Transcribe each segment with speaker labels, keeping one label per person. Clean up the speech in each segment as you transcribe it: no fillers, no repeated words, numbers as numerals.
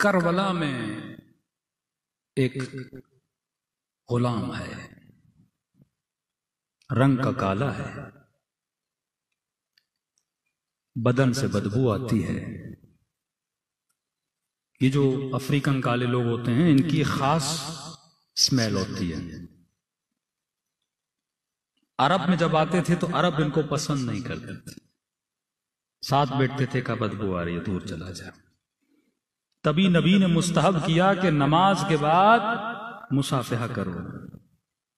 Speaker 1: Karbala में एक गुलाम है, रंग का काला है, बदन से बदबू आती है। ये जो अफ्रीकन काले लोग होते हैं इनकी खास स्मेल होती है। अरब में जब आते थे तो अरब इनको पसंद नहीं करते थे, साथ बैठते थे, का बदबू आ रही है, दूर चला जा। तभी नबी ने मुस्तहब किया कि नमाज के बाद मुसाफिहा करो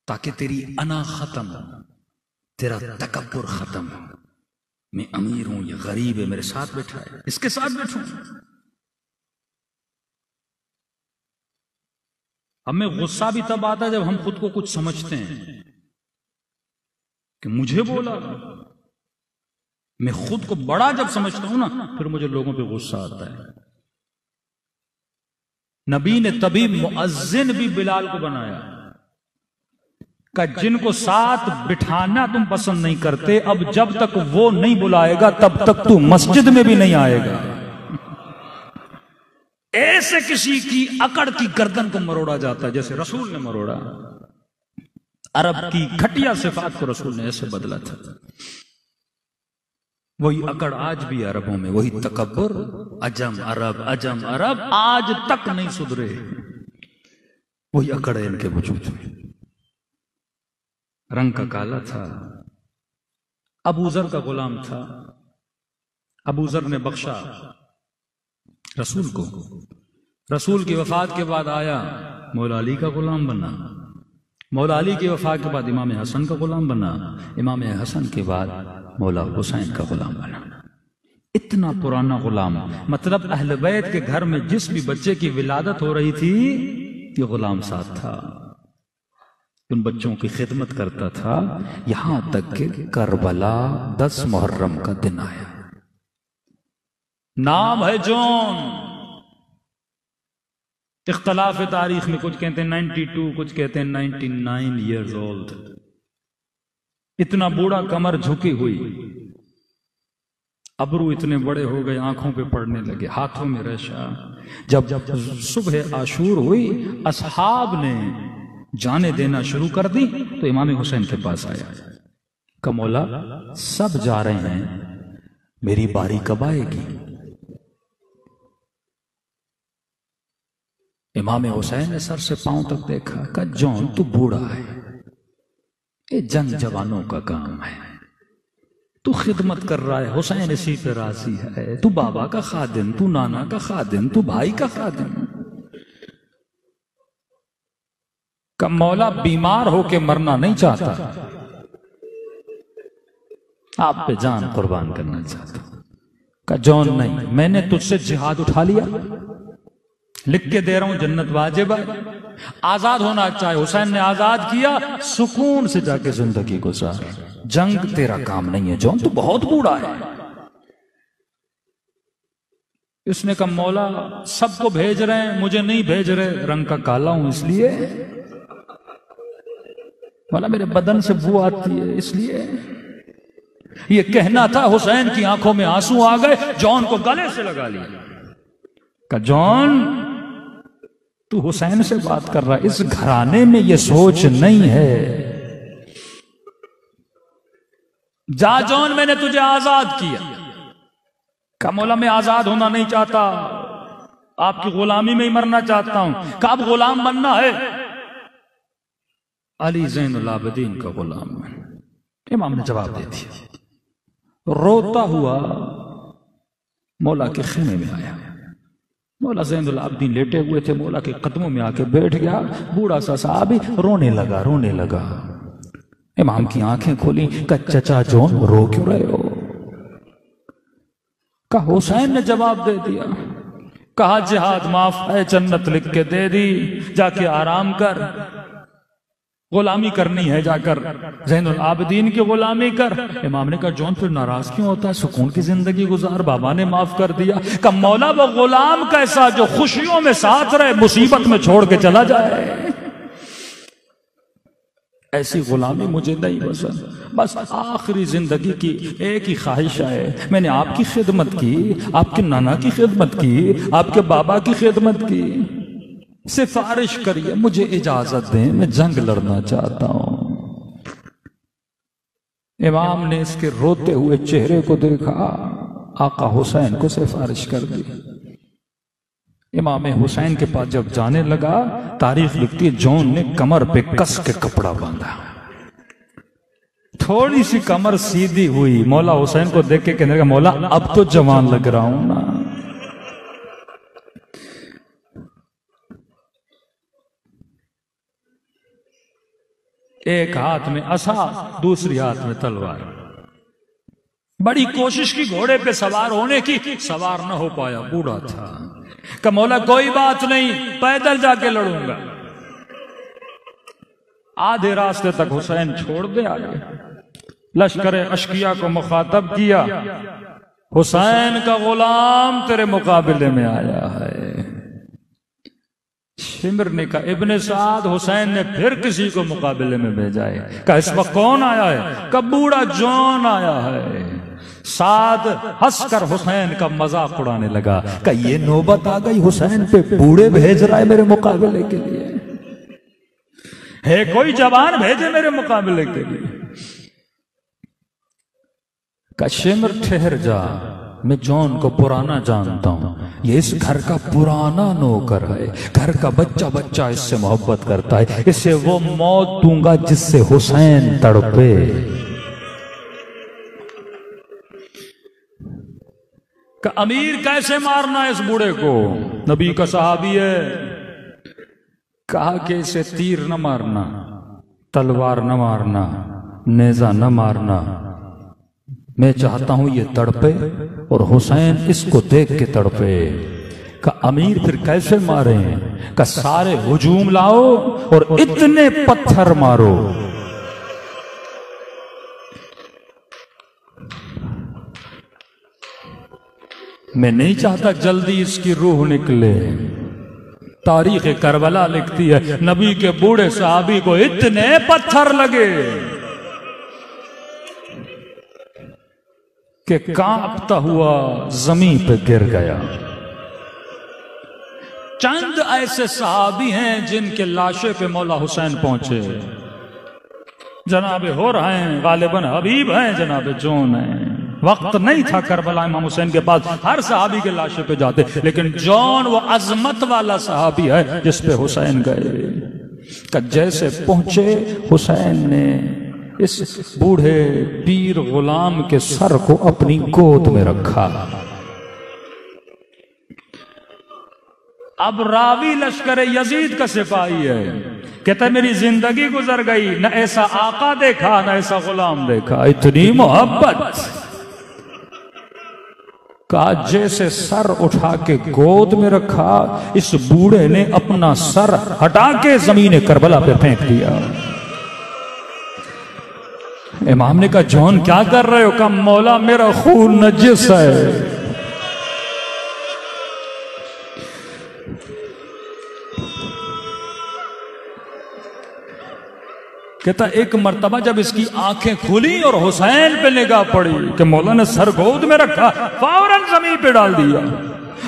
Speaker 1: ताकि तेरी अना खत्म हो, तेरा तकब्बुर खत्म हो। मैं अमीर हूं, ये गरीब है, मेरे साथ बैठा है, इसके साथ बैठूं। हमें गुस्सा भी तब आता है जब हम खुद को कुछ समझते हैं कि मुझे बोला। मैं खुद को बड़ा जब समझता हूं ना, फिर मुझे लोगों पे गुस्सा आता है। नबी ने तभी मुअज्जिन भी बिलाल को बनाया कि जिनको साथ बिठाना तुम पसंद नहीं करते, अब जब तक वो नहीं बुलाएगा तब तक तू मस्जिद में भी नहीं आएगा। ऐसे किसी की अकड़ की गर्दन को मरोड़ा जाता है जैसे रसूल ने मरोड़ा। अरब की घटिया सिफात को रसूल ने ऐसे बदला था। वही अकड़ आज भी अरबों में, वही तकब्बुर, अजम अरब आज तक नहीं सुधरे। वही अकड़ है इनके वजूद में। रंग का काला था, अबू जर का गुलाम था। अबू जर ने बख्शा रसूल को। रसूल की वफात के बाद आया, मौला अली का गुलाम बना। मौला अली की वफात के बाद इमाम हसन का गुलाम बना। इमाम हसन के बाद मौला हुसैन का गुलाम बना। इतना पुराना गुलाम, मतलब अहले बैत के घर में जिस भी बच्चे की विलादत हो रही थी ये गुलाम साथ था, उन बच्चों की खिदमत करता था। यहां तक कि करबला 10 मुहर्रम का दिन आया। नाम है जॉन। इख्तलाफ तारीख में कुछ कहते हैं 92, कुछ कहते हैं 99 ईयर्स ओल्ड। इतना बूढ़ा, कमर झुकी हुई, अबरू इतने बड़े हो गए, आंखों पे पड़ने लगे, हाथों में रेशा। जब सुबह आशूर हुई, असहाब ने जाने देना शुरू कर दी तो इमाम हुसैन के पास आया कि मौला सब जा रहे हैं, मेरी बारी कब आएगी? इमाम हुसैन ने सर से पांव तक देखा, कहा जॉन तू बूढ़ा है, ये जंग जवानों का काम है, तू खिदमत कर रहा है, हुसैन इसी पे राजी है, तू बाबा का खादिम, तू नाना का खादिम, तू भाई का खादिम। का मौला बीमार होके मरना नहीं चाहता, आप पे जान कुर्बान करना चाहता। का जॉन नहीं, मैंने तुझसे जिहाद उठा लिया, लिख के दे रहा हूं, जन्नत वाजिब है, आजाद होना चाहे। हुसैन ने आजाद किया, सुकून से जाके जिंदगी गुजार। जंग तेरा काम नहीं है जॉन, तू बहुत बूढ़ा है। उसने कहा मौला सबको भेज रहे हैं, मुझे नहीं भेज रहे, रंग का काला हूं इसलिए। मौला मेरे बदन से बू आती है इसलिए। ये कहना था, हुसैन की आंखों में आंसू आ गए, जॉन को गले से लगा लिया। कहा जॉन तू हुसैन से बात कर रहा है, इस घराने में ये सोच नहीं है। जा जॉन, मैंने तुझे आजाद किया। कहा मौला मैं आजाद होना नहीं चाहता, आपकी गुलामी में ही मरना चाहता हूं। कहा अब गुलाम बनना है, अली ज़ैनुल आबिदीन का गुलाम। इमाम ने जवाब दे दिया। रोता हुआ मौला के खेमे में आया। मौला ज़ैनुल आबिदीन लेटे हुए थे, मौला के कदमों में आके बैठ गया। बूढ़ा सा साहबी रोने लगा। इमाम की आंखें खोली, कहा चचा जॉन रो क्यों रहे हो? कहा हुसैन ने जवाब दे दिया। कहा जिहाद माफ है, जन्नत लिख के दे दी, जाके आराम कर, गुलामी करनी है, जाकर ज़ैनुल आबिदीन की गुलामी कर। इमाम ने कहा जॉन फिर नाराज क्यों होता है, सुकून की जिंदगी गुजार, बाबा ने माफ कर दिया। का मौला वो गुलाम कैसा जो खुशियों में साथ रहे, मुसीबत में छोड़ के चला जाए। ऐसी गुलामी मुझे नहीं पसंद। बस आखिरी जिंदगी की एक ही ख्वाहिश है, मैंने आपकी खिदमत की, आपके नाना की खिदमत की, आपके बाबा की खिदमत की, सिफारिश करिए, मुझे इजाजत दें, मैं जंग लड़ना चाहता हूं। इमाम ने इसके रोते हुए चेहरे को देखा, आका हुसैन को सिफारिश कर दी। इमाम हुसैन के पास जब जाने लगा, तारीख लिखती है जॉन ने कमर पे कस के कपड़ा बांधा, थोड़ी सी कमर सीधी हुई। मौला हुसैन को देख के कहने लगा, मौला अब तो जवान लग रहा हूं ना। एक हाथ में असा, दूसरी हाथ में तलवार। बड़ी कोशिश की घोड़े पे सवार होने की, सवार न हो पाया, बूढ़ा था। का मौला कोई बात नहीं, पैदल जाके लड़ूंगा। आधे रास्ते तक हुसैन छोड़ दे आगे। लश्कर अशकिया को मुखातब किया, हुसैन का गुलाम तेरे मुकाबले में आया है। शिमर ने कहा, इब्ने साद, हुसैन ने फिर किसी को मुकाबले में भेजा है। कहा इस वक्त कौन आया है? कब बूढ़ा जॉन आया है। साद हंसकर हुसैन का मजाक उड़ाने लगा, कहा ये नौबत आ गई, हुसैन पे बूढ़े भेज रहा है मेरे मुकाबले के लिए, है कोई जवान भेजे मेरे मुकाबले के लिए। कहा शिमर ठहर जा, मैं जॉन को पुराना जानता हूं, ये इस घर का पुराना नौकर है, घर का बच्चा बच्चा इससे मोहब्बत करता है, इसे वो मौत दूंगा जिससे हुसैन तड़पे। का अमीर कैसे मारना है इस बूढ़े को? नबी का सहाबी है। कहा कि इसे तीर न मारना, तलवार न मारना, नेजा न मारना, मैं चाहता हूं ये तड़पे और हुसैन इसको देख के तड़पे। का अमीर फिर कैसे मारे? का सारे हुजूम लाओ और इतने पत्थर मारो, मैं नहीं चाहता जल्दी इसकी रूह निकले। तारीख करबला लिखती है, नबी के बूढ़े सहाबी को इतने पत्थर लगे कि कांपता हुआ जमीन पे गिर गया। चंद ऐसे सहाबी हैं जिनके लाशे पे मौला हुसैन पहुंचे। जनाबे हो रहे हैं, गालिबन हबीब हैं, जनाबे जॉन हैं। वक्त नहीं था करबला इमाम हुसैन के पास हर सहाबी के लाशे पे जाते, लेकिन जॉन वो अजमत वाला सहाबी है जिस पे हुसैन गए। का जैसे पहुंचे, हुसैन ने इस बूढ़े पीर गुलाम के सर को अपनी गोद में रखा। अब रावी लश्कर यजीद का सिपाही है, कहता मेरी जिंदगी गुजर गई, न ऐसा आका देखा न ऐसा गुलाम देखा, इतनी मोहब्बत। का जैसे सर उठा के गोद में रखा, इस बूढ़े ने अपना सर हटा के जमीन करबला पे फेंक दिया। इमाम ने कहा जॉन क्या कर रहे हो? कहा मौला मेरा खून नजिस है। कहता एक मर्तबा जब इसकी आंखें खुली और हुसैन पे निगाह पड़ी कि मौला ने सर गोद में रखा, फौरन जमीन पे डाल दिया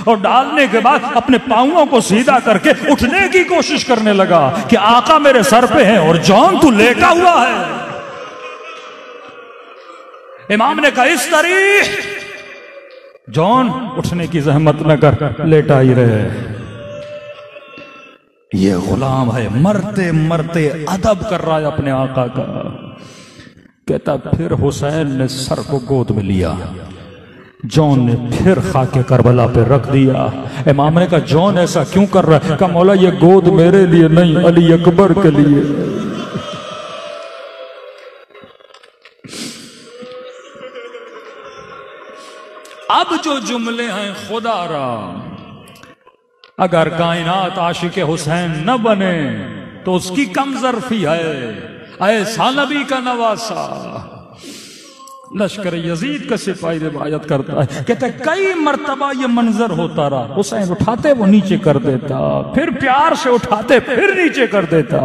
Speaker 1: और डालने के बाद अपने पांवों को सीधा करके उठने की कोशिश करने लगा कि आका मेरे सर पे है और जॉन तू लेटा हुआ है। इमाम ने कहा इस तरीह जॉन उठने की जहमत न कर, लेटा ही रहे, ये गुलाम है, मरते मरते अदब कर रहा है अपने आका का। कहता फिर हुसैन ने सर को गोद में लिया, जॉन ने फिर खाके करबला पे रख दिया। इमाम ने कहा जॉन ऐसा क्यों कर रहा है? कहा मौला ये गोद मेरे लिए नहीं, अली अकबर के लिए। अब जो जुमले हैं खुदा रा, अगर कायनात आशिक हुसैन न बने तो उसकी कम ज़र्फी है। ऐसा नबी का नवासा, लश्कर यजीद का सिपाही रिवायत करता है, कहते कई मर्तबा ये मंजर होता रहा, हुसैन उठाते वो नीचे कर देता, फिर प्यार से उठाते फिर नीचे कर देता,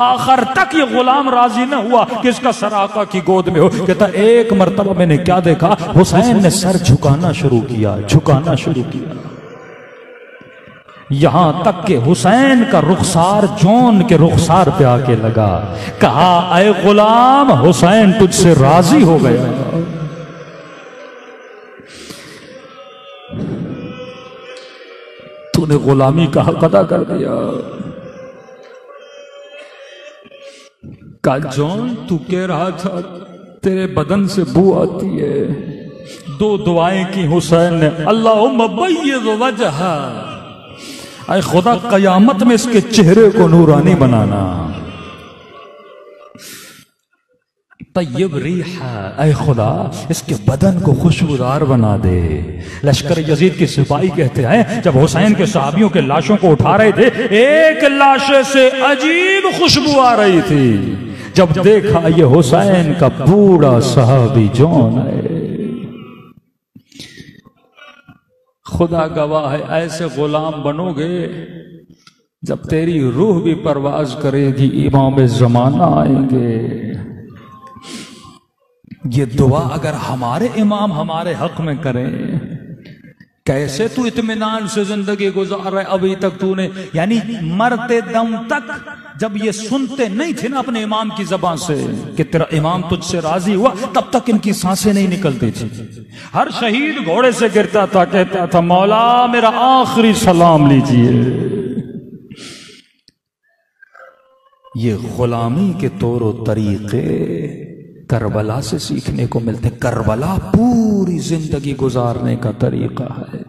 Speaker 1: आखिर तक ये गुलाम राजी न हुआ कि इसका सर आका की गोद में हो। कहता एक मर्तबा मैंने क्या देखा, हुसैन ने सर झुकाना शुरू किया, झुकाना शुरू किया, यहां तक कि हुसैन का रुखसार जौन के रुखसार पे आके लगा। कहा ऐ गुलाम, हुसैन तुझसे राजी हो गया। तूने गुलामी का हक अदा कर दिया। का जौन तू कह रहा था तेरे बदन से बू आती है, दो दुआएं की हुसैन ने, अल्लाहुम्मा बय्यज़ वजहा, ऐ खुदा कयामत में इसके चेहरे को नूरानी बनाना, तय्यब रिहा, ऐ खुदा इसके बदन को खुशबूदार बना दे। लश्कर यजीद के सिपाही कहते हैं जब हुसैन के सहाबियों के लाशों को उठा रहे थे, एक लाश से अजीब खुशबू आ रही थी। जब देखा ये हुसैन का बूढ़ा सहाबी जौन है, खुदा गवाह है ऐसे गुलाम बनोगे जब तेरी रूह भी परवाज करेगी, इमाम ज़माना आएंगे। ये दुआ अगर हमारे इमाम हमारे हक में करें, कैसे तू इत्मीनान से जिंदगी गुजार रहा है अभी तक तूने, यानी मरते दम तक जब ये सुनते नहीं थे ना अपने इमाम की ज़बान से कि तेरा इमाम तुझसे राजी हुआ, तब तक इनकी सांसें नहीं निकलती थी। हर शहीद घोड़े से गिरता था, कहता था मौला मेरा आखिरी सलाम लीजिए। ये गुलामी के तौर तरीके करबला से सीखने को मिलते। करबला पूरी जिंदगी गुजारने का तरीका है।